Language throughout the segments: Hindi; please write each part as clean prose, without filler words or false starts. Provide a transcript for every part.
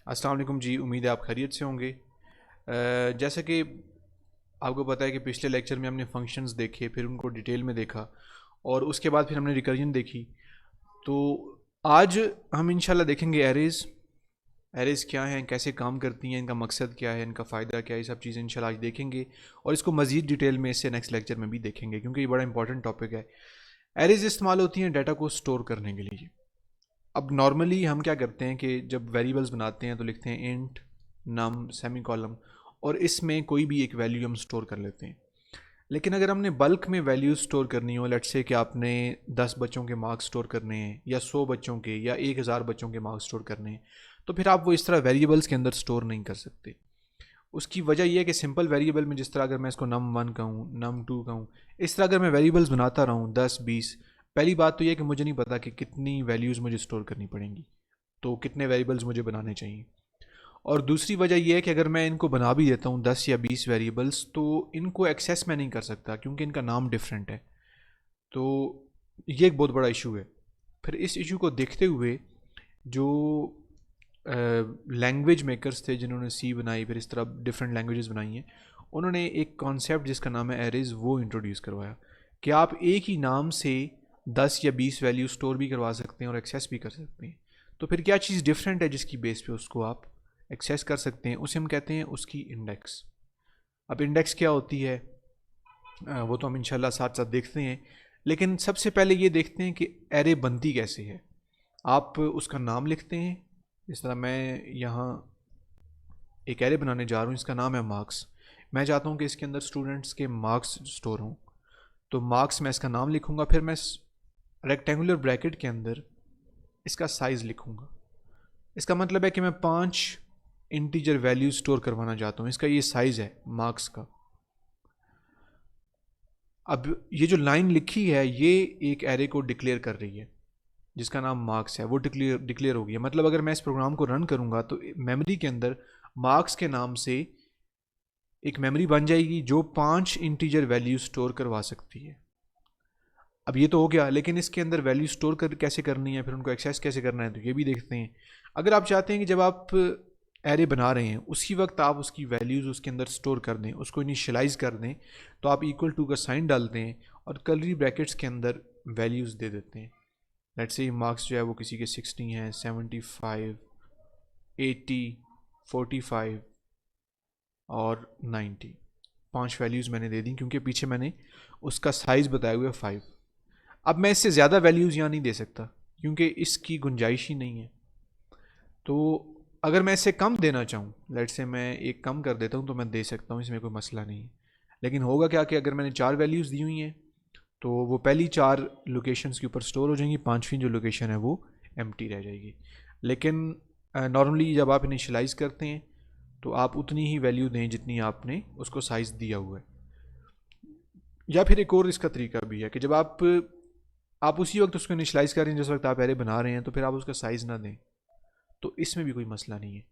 अस्सलाम वालेकुम जी। उम्मीद है आप खैरियत से होंगे। जैसा कि आपको पता है कि पिछले लेक्चर में हमने फंक्शंस देखे, फिर उनको डिटेल में देखा और उसके बाद फिर हमने रिकर्जन देखी। तो आज हम इंशाल्लाह देखेंगे एरेज़। एरेज़ क्या हैं, कैसे काम करती हैं, इनका मकसद क्या है, इनका फ़ायदा क्या है, ये सब चीज़ें इंशाल्लाह आज देखेंगे और इसको मज़ीद डिटेल में इससे नेक्स्ट लेक्चर में भी देखेंगे क्योंकि ये बड़ा इंपॉर्टेंट टॉपिक है। एरेज़ इस्तेमाल होती हैं डाटा को स्टोर करने के लिए। अब नॉर्मली हम क्या करते हैं कि जब वेरिएबल्स बनाते हैं तो लिखते हैं इंट नम सेमी कॉलम और इसमें कोई भी एक वैल्यू हम स्टोर कर लेते हैं। लेकिन अगर हमने बल्क में वैल्यूज स्टोर करनी हो, लेट्स से कि आपने 10 बच्चों के मार्क्स स्टोर करने हैं या 100 बच्चों के या 1000 बच्चों के मार्क्स स्टोर करने हैं, तो फिर आप वो इस तरह वेरिएबल्स के अंदर स्टोर नहीं कर सकते। उसकी वजह यह है कि सिंपल वेरिएबल में जिस तरह अगर मैं इसको नम वन कहूँ, नम टू कहूँ, इस तरह अगर मैं वेरिएबल्स बनाता रहूँ 10 20, पहली बात तो यह है कि मुझे नहीं पता कि कितनी वैल्यूज़ मुझे स्टोर करनी पड़ेंगी, तो कितने वेरिएबल्स मुझे बनाने चाहिए। और दूसरी वजह यह है कि अगर मैं इनको बना भी देता हूँ 10 या 20 वेरिएबल्स, तो इनको एक्सेस मैं नहीं कर सकता क्योंकि इनका नाम डिफरेंट है। तो ये एक बहुत बड़ा इशू है। फिर इस इशू को देखते हुए जो लैंग्वेज मेकर्स थे जिन्होंने सी बनाई, फिर इस तरह डिफरेंट लैंग्वेजेस बनाई हैं, उन्होंने एक कॉन्सेप्ट जिसका नाम है एरेज वो इंट्रोड्यूस करवाया कि आप एक ही नाम से 10 या 20 वैल्यू स्टोर भी करवा सकते हैं और एक्सेस भी कर सकते हैं। तो फिर क्या चीज़ डिफरेंट है जिसकी बेस पे उसको आप एक्सेस कर सकते हैं, उसे हम कहते हैं उसकी इंडेक्स। अब इंडेक्स क्या होती है वो तो हम इंशाल्लाह साथ साथ देखते हैं, लेकिन सबसे पहले ये देखते हैं कि एरे बनती कैसे है। आप उसका नाम लिखते हैं, जिस तरह मैं यहाँ एक एरे बनाने जा रहा हूँ, इसका नाम है मार्क्स। मैं चाहता हूँ कि इसके अंदर स्टूडेंट्स के मार्क्स स्टोर हों, तो मार्क्स मैं इसका नाम लिखूँगा, फिर मैं रेक्टेंगुलर ब्रैकेट के अंदर इसका साइज़ लिखूँगा। इसका मतलब है कि मैं 5 इंटीजर वैल्यू स्टोर करवाना चाहता हूँ, इसका ये साइज़ है मार्क्स का। अब ये जो लाइन लिखी है ये एक एरे को डिक्लेयर कर रही है जिसका नाम मार्क्स है, वो डिक्लेयर डिक्लेयर हो गया। मतलब अगर मैं इस प्रोग्राम को रन करूँगा तो मेमोरी के अंदर मार्क्स के नाम से एक मेमोरी बन जाएगी जो 5 इंटीजर वैल्यू स्टोर करवा सकती है। अब ये तो हो गया, लेकिन इसके अंदर वैल्यू स्टोर कर कैसे करनी है, फिर उनको एक्सेस कैसे करना है, तो ये भी देखते हैं। अगर आप चाहते हैं कि जब आप एरे बना रहे हैं उसी वक्त आप उसकी वैल्यूज़ उसके अंदर स्टोर कर दें, उसको इनिशियलाइज़ कर दें, तो आप इक्वल टू का साइन डालते हैं और कर्ली ब्रैकेट्स के अंदर वैल्यूज़ दे देते हैं। लेट्स से मार्क्स जो है वो किसी के 60 हैं, 75, 80, 45 और 90। 5 वैल्यूज़ मैंने दे दी क्योंकि पीछे मैंने उसका साइज़ बताया हुआ है 5। अब मैं इससे ज़्यादा वैल्यूज़ यहाँ नहीं दे सकता क्योंकि इसकी गुंजाइश ही नहीं है। तो अगर मैं इससे कम देना चाहूँ, लेट्स से मैं एक कम कर देता हूँ, तो मैं दे सकता हूँ, इसमें कोई मसला नहीं है। लेकिन होगा क्या कि अगर मैंने 4 वैल्यूज़ दी हुई हैं तो वो पहली 4 लोकेशंस के ऊपर स्टोर हो जाएंगी, 5वीं जो लोकेशन है वो एम्प्टी रह जाएगी। लेकिन नॉर्मली जब आप इनिशियलाइज़ करते हैं तो आप उतनी ही वैल्यू दें जितनी आपने उसको साइज़ दिया हुआ है। या फिर एक और इसका तरीका भी है कि जब आप उसी वक्त उसको इनिशियलाइज़ कर रहे हैं जिस वक्त आप एरे बना रहे हैं, तो फिर आप उसका साइज़ ना दें, तो इसमें भी कोई मसला नहीं है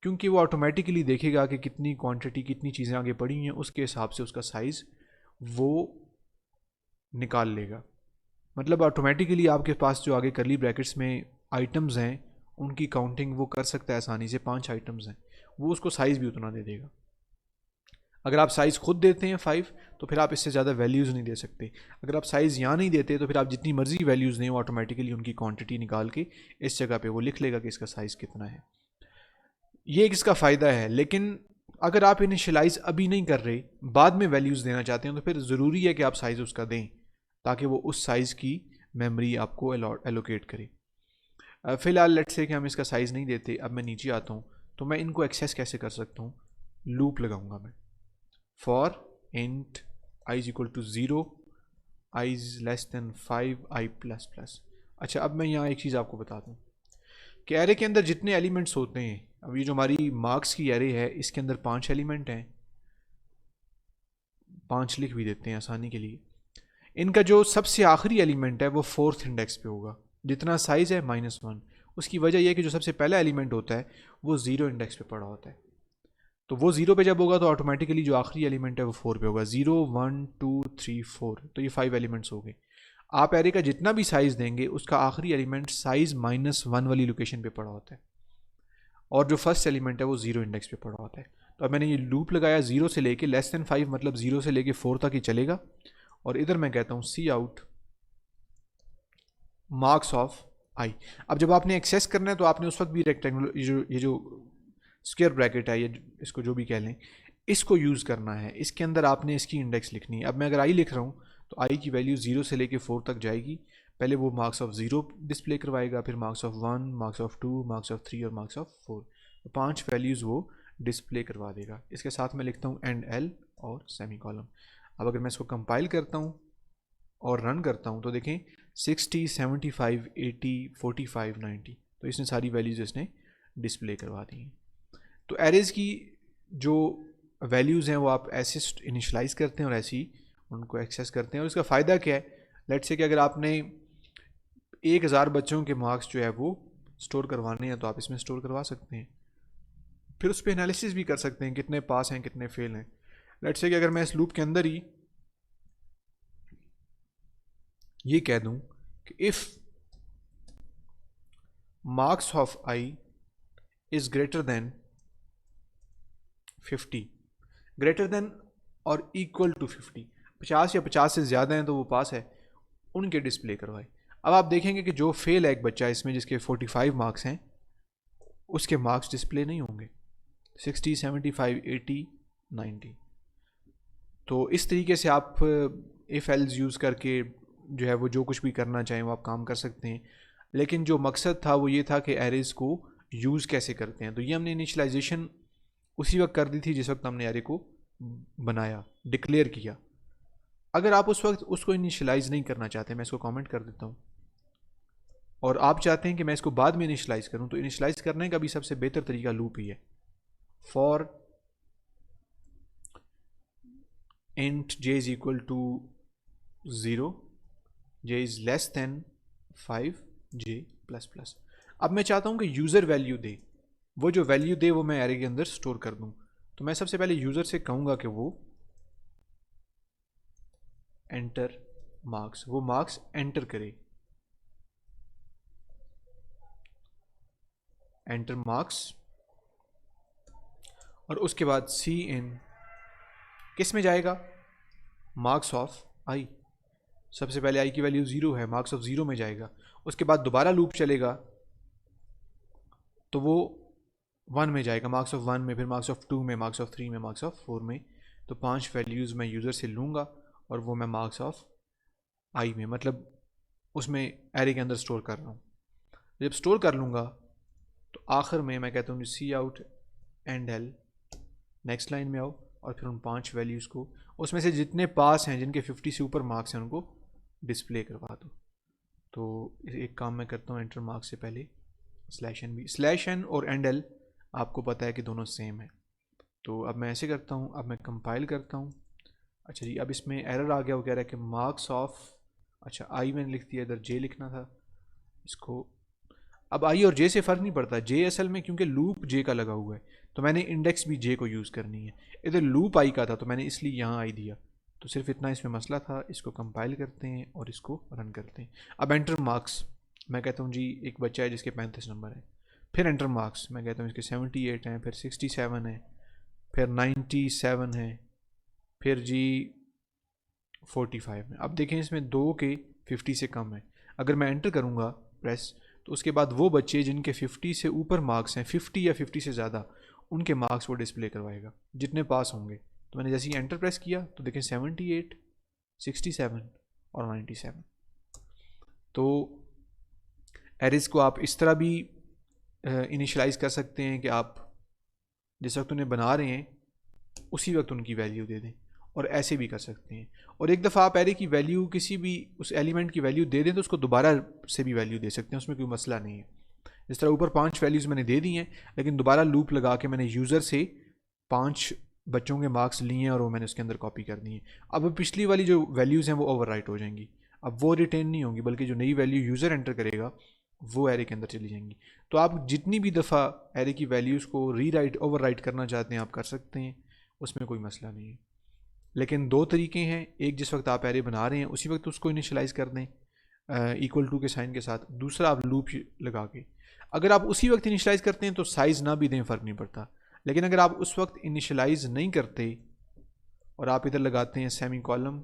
क्योंकि वो ऑटोमेटिकली देखेगा कि कितनी क्वांटिटी, कितनी चीज़ें आगे पड़ी हैं, उसके हिसाब से उसका साइज़ वो निकाल लेगा। मतलब ऑटोमेटिकली आपके पास जो आगे करली ब्रैकेट्स में आइटम्स हैं उनकी काउंटिंग वो कर सकता है आसानी से। 5 आइटम्स हैं, वो उसको साइज़ भी उतना दे देगा। अगर आप साइज़ खुद देते हैं 5, तो फिर आप इससे ज़्यादा वैल्यूज़ नहीं दे सकते। अगर आप साइज़ यहाँ नहीं देते तो फिर आप जितनी मर्जी वैल्यूज़ दें वो ऑटोमेटिकली उनकी क्वांटिटी निकाल के इस जगह पे वो लिख लेगा कि इसका साइज़ कितना है। ये एक इसका फ़ायदा है। लेकिन अगर आप इनिशियलाइज़ अभी नहीं कर रहे, बाद में वैल्यूज़ देना चाहते हैं, तो फिर ज़रूरी है कि आप साइज़ उसका दें ताकि वो उस साइज़ की मेमोरी आपको एलोकेट करे। फ़िलहाल लेट्स से कि हम इसका साइज़ नहीं देते। अब मैं नीचे आता हूँ तो मैं इनको एक्सेस कैसे कर सकता हूँ। लूप लगाऊंगा मैं, for int i is equal to 0, i is less than 5, i plus plus. अच्छा, अब मैं यहाँ एक चीज़ आपको बता दूँ कि एरे के अंदर जितने एलिमेंट्स होते हैं, अब ये जो हमारी मार्क्स की एरे है इसके अंदर 5 एलिमेंट हैं, 5 लिख भी देते हैं आसानी के लिए। इनका जो सबसे आखिरी एलिमेंट है वो 4th इंडेक्स पे होगा, जितना साइज़ है -1। उसकी वजह यह है कि जो सबसे पहला एलिमेंट होता है वो 0 इंडेक्स पे पड़ा होता है, तो वो 0 पे जब होगा तो ऑटोमेटिकली जो आखिरी एलिमेंट है वो 4 पे होगा। 0 1 2 3 4, तो ये 5 एलिमेंट्स हो गए। आप एरे का जितना भी साइज़ देंगे उसका आखिरी एलिमेंट साइज़ -1 वाली लोकेशन पे पड़ा होता है। और जो फर्स्ट एलिमेंट है वो 0 इंडेक्स पे पड़ा होता है। तो अब मैंने ये लूप लगाया 0 से लेके <5 मतलब 0 से लेके 4 तक ही चलेगा। और इधर मैं कहता हूँ सी आउट मार्क्स ऑफ आई। अब जब आपने एक्सेस करना है तो आपने उस वक्त भी रेक्टेंगुलर ये जो स्क्वायर ब्रैकेट है, ये इसको जो भी कह लें, इसको यूज़ करना है। इसके अंदर आपने इसकी इंडेक्स लिखनी है। अब मैं अगर आई लिख रहा हूँ तो आई की वैल्यू 0 से लेके 4 तक जाएगी। पहले वो मार्क्स ऑफ 0 डिस्प्ले करवाएगा, फिर marks of 1, marks of 2, marks of 3 और मार्क्स ऑफ 4। तो 5 वैल्यूज़ वो डिस्प्ले करवा देगा। इसके साथ मैं लिखता हूँ एंड एल और सेमी कॉलम। अब अगर मैं इसको कंपाइल करता हूँ और रन करता हूँ तो देखें 60, 75, 80, 45, 90, तो इसने सारी वैल्यूज़ इसने डिस्प्ले करवा दी हैं। तो एरेज़ की जो वैल्यूज़ हैं वो आप ऐसे इनिशलाइज करते हैं और ऐसे ही उनको एक्सेस करते हैं। और इसका फ़ायदा क्या है, लेट्स से कि अगर आपने 1000 बच्चों के मार्क्स जो है वो स्टोर करवाने हैं तो आप इसमें स्टोर करवा सकते हैं। फिर उस पर एनालिसिस भी कर सकते हैं कितने पास हैं कितने फेल हैं। लेट्स से कि अगर मैं इस लूप के अंदर ही ये कह दूं कि if marks of I is greater than 50, greater than और इक्वल टू 50, 50 या 50 से ज़्यादा हैं तो वो पास है, उनके डिस्प्ले करवाए। अब आप देखेंगे कि जो फेल है एक बच्चा इसमें जिसके 45 मार्क्स हैं, उसके मार्क्स डिस्प्ले नहीं होंगे, 60, 75, 80, 90। तो इस तरीके से आप इफ़ एल्स यूज़ करके जो है वो जो कुछ भी करना चाहें वो आप काम कर सकते हैं। लेकिन जो मकसद था वो ये था कि एरेज़ को यूज़ कैसे करते हैं। तो ये हमने इनिशलाइजेशन उसी वक्त कर दी थी जिस वक्त हमने एरे को बनाया, डिक्लेयर किया। अगर आप उस वक्त उसको इनिशलाइज नहीं करना चाहते, मैं इसको कमेंट कर देता हूँ, और आप चाहते हैं कि मैं इसको बाद में इनिशलाइज करूँ, तो इनिशलाइज करने का भी सबसे बेहतर तरीका लूप ही है। For int j is equal to 0, j is less than 5, j plus plus. अब मैं चाहता हूँ कि यूज़र वैल्यू दे, वो जो वैल्यू दे वो मैं एरे के अंदर स्टोर कर दूँ। तो मैं सबसे पहले यूज़र से कहूँगा कि वो एंटर मार्क्स, वो मार्क्स एंटर करे, एंटर मार्क्स, और उसके बाद सी इन किस में जाएगा, मार्क्स ऑफ आई। सबसे पहले आई की वैल्यू 0 है, मार्क्स ऑफ 0 में जाएगा। उसके बाद दोबारा लूप चलेगा तो वो 1 में जाएगा, मार्क्स ऑफ 1 में, फिर मार्क्स ऑफ 2 में, मार्क्स ऑफ 3 में, मार्क्स ऑफ 4 में। तो 5 वैल्यूज़ मैं यूज़र से लूँगा और वो मैं मार्क्स ऑफ आई में, मतलब उसमें एरे के अंदर स्टोर कर रहा हूँ। जब स्टोर कर लूँगा तो आखिर में मैं कहता हूँ C out and L, next line में आओ और फिर उन 5 वैल्यूज़ को उसमें से जितने पास हैं, जिनके 50 से ऊपर मार्क्स हैं, उनको डिस्प्ले करवा दो। तो एक काम मैं करता हूँ, एंटर मार्क्स से पहले स्लैश एन, भी स्लैश एन और एंड एल आपको पता है कि दोनों सेम है। तो अब मैं ऐसे करता हूँ, अब मैं कंपाइल करता हूँ। अच्छा जी, अब इसमें एरर आ गया, वो कह रहा है कि मार्क्स ऑफ, अच्छा आई मैंने लिख दिया, इधर जे लिखना था इसको। अब आई और जे से फ़र्क नहीं पड़ता, जे असल में क्योंकि लूप जे का लगा हुआ है तो मैंने इंडेक्स भी जे को यूज़ करनी है। इधर लूप आई का था तो मैंने इसलिए यहाँ आई दिया। तो सिर्फ इतना इसमें मसला था। इसको कंपाइल करते हैं और इसको रन करते हैं। अब एंटर मार्क्स, मैं कहता हूँ जी एक बच्चा है जिसके 35 नंबर है। फिर एंटर मार्क्स, मैं कहता हूँ इसके 78 हैं, फिर 67 है, फिर 97 है, फिर जी 45 है। अब देखें इसमें 2 के 50 से कम है। अगर मैं एंटर करूँगा प्रेस, तो उसके बाद वो बच्चे जिनके 50 से ऊपर मार्क्स हैं, 50 या 50 से ज़्यादा, उनके मार्क्स वो डिस्प्ले करवाएगा जितने पास होंगे। तो मैंने जैसे ही एंटर प्रेस किया तो देखें 78, 67 और 97। तो एरेज़ को आप इस तरह भी इनिशलाइज कर सकते हैं कि आप जिस वक्त उन्हें बना रहे हैं उसी वक्त उनकी वैल्यू दे दें, और ऐसे भी कर सकते हैं। और एक दफ़ा आप एरे की वैल्यू, किसी भी उस एलिमेंट की वैल्यू दे दें तो उसको दोबारा से भी वैल्यू दे सकते हैं, उसमें कोई मसला नहीं है। जिस तरह ऊपर 5 वैल्यूज़ मैंने दे दी हैं, लेकिन दोबारा लूप लगा के मैंने यूज़र से 5 बच्चों के मार्क्स लिए हैं और वो मैंने उसके अंदर कॉपी कर दी हैं। अब पिछली वाली जो वैल्यूज़ हैं वो ओवर राइट हो जाएंगी, अब वो रिटेन नहीं होंगी, बल्कि जो नई वैल्यू यूज़र एंटर करेगा वो एरे के अंदर चली जाएंगी। तो आप जितनी भी दफ़ा एरे की वैल्यूज़ को री राइट, ओवर राइट करना चाहते हैं आप कर सकते हैं, उसमें कोई मसला नहीं है। लेकिन 2 तरीके हैं, एक जिस वक्त आप एरे बना रहे हैं उसी वक्त उसको इनिशलाइज़ कर दें, इक्वल टू के साइन के साथ, दूसरा आप लूप लगा के। अगर आप उसी वक्त इनिशलाइज़ करते हैं तो साइज़ ना भी दें, फ़र्क नहीं पड़ता। लेकिन अगर आप उस वक्त इनिशलाइज़ नहीं करते और आप इधर लगाते हैं सेमी कॉलम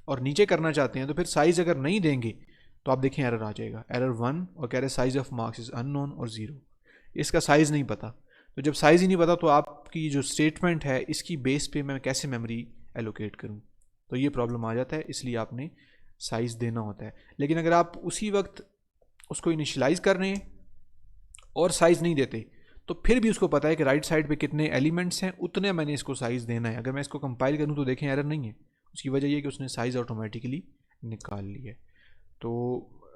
और नीचे करना चाहते हैं, तो फिर साइज़ अगर नहीं देंगे तो आप देखें एरर आ जाएगा, एरर 1, और कह रहे size of marks is unknown, और 0। इसका साइज़ नहीं पता। तो जब साइज़ ही नहीं पता तो आपकी जो स्टेटमेंट है इसकी बेस पे मैं कैसे मेमोरी एलोकेट करूं, तो ये प्रॉब्लम आ जाता है। इसलिए आपने साइज़ देना होता है। लेकिन अगर आप उसी वक्त उसको इनिशियलाइज़ कर रहे हैं और साइज़ नहीं देते, तो फिर भी उसको पता है कि राइट साइड पे कितने एलिमेंट्स हैं, उतने मैंने इसको साइज़ देना है। अगर मैं इसको कंपाइल करूं तो देखें एरर नहीं है। उसकी वजह ये कि उसने साइज़ ऑटोमेटिकली निकाल ली है। तो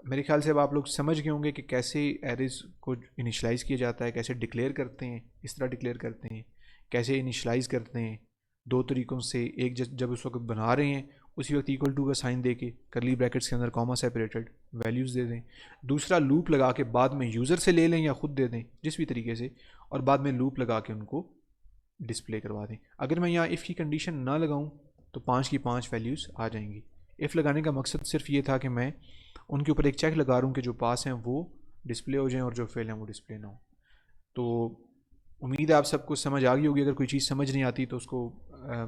मेरे ख्याल से अब आप लोग समझ गए होंगे कि कैसे एरेज को इनिशलाइज़ किया जाता है, कैसे डिक्लेयर करते हैं, इस तरह डिक्लेयर करते हैं, कैसे इनिशलाइज़ करते हैं दो तरीक़ों से। एक जब उस वक्त बना रहे हैं उसी वक्त इक्वल टू का साइन दे के करली ब्रैकेट्स के अंदर कॉमा सेपरेटेड वैल्यूज़ दे दें। दूसरा लूप लगा के बाद में यूज़र से ले लें या ख़ुद दे दें, जिस भी तरीके से, और बाद में लूप लगा के उनको डिस्प्ले करवा दें। अगर मैं यहाँ इफ़ की कंडीशन ना लगाऊँ तो 5 की 5 वैल्यूज़ आ जाएंगी। इफ़ लगाने का मकसद सिर्फ ये था कि मैं उनके ऊपर एक चेक लगा रहा हूँ कि जो पास हैं वो डिस्प्ले हो जाएं और जो फेल हैं वो डिस्प्ले ना हो। तो उम्मीद है आप सबको समझ आ गई होगी। अगर कोई चीज़ समझ नहीं आती तो उसको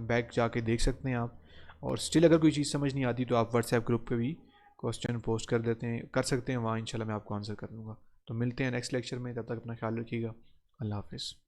बैक जाके देख सकते हैं आप, और स्टिल अगर कोई चीज़ समझ नहीं आती तो आप व्हाट्सएप ग्रुप पे भी क्वेश्चन पोस्ट कर सकते हैं वहाँ। इंशाल्लाह मैं आपको आंसर कर दूँगा। तो मिलते हैं नेक्स्ट लेक्चर में, तब तक अपना ख्याल रखिएगा। अल्लाह हाफ़िज़।